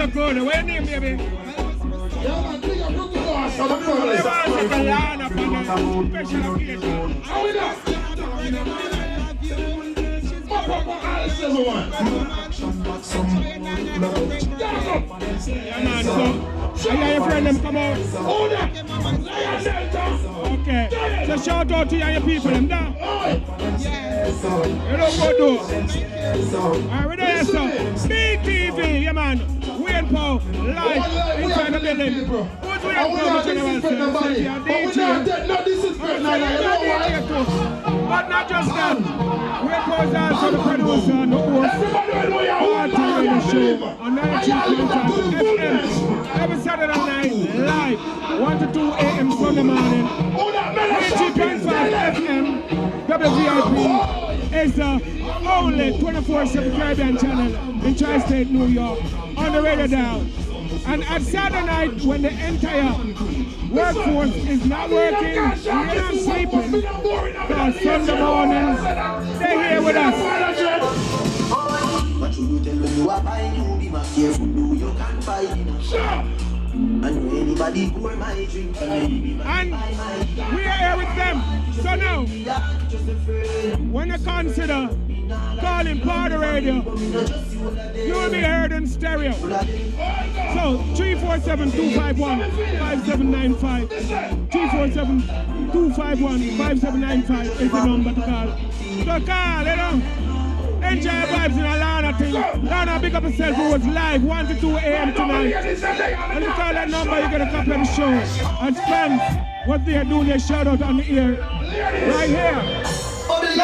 so good. What's your name, baby? I hear your friend them come out. Okay. So shout out to you and your people them down. You don't go do. Alright, we're there, so. BTV, yeah man. Wayne Paul, live inside the building. Who's Wayne Paul? This is but not just that. Wayne Paul is also the producer and the host. Party Radio Show on 92.5 FM. Every Saturday night, live, 1 to 2 a.m. Sunday morning. 92.5 FM, WVIP is the only 24/7 Caribbean channel in Tri-State, New York, on the radio dial. And at Saturday night, when the entire workforce is not working, we're not sleeping, because Sunday mornings, they're here with us. But you tell when you are buying, you be my careful, you can't buy it. And anybody pour my drink, and we are here with them. So now, when you consider calling Party Radio, you will be heard in stereo. So 347-251-5795, 347-251-5795 is the number to call. So call, you know. Enjoy vibes in a Lorna thing. Lorna, big up yourself who was live 1 to 2 a.m. tonight. And you call that number, you get a copy of the show. And fans, what they are doing, they shout out on the air. Right here. So then,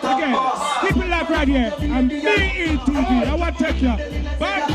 again, keep it locked right here. And BETV, I want to take you. But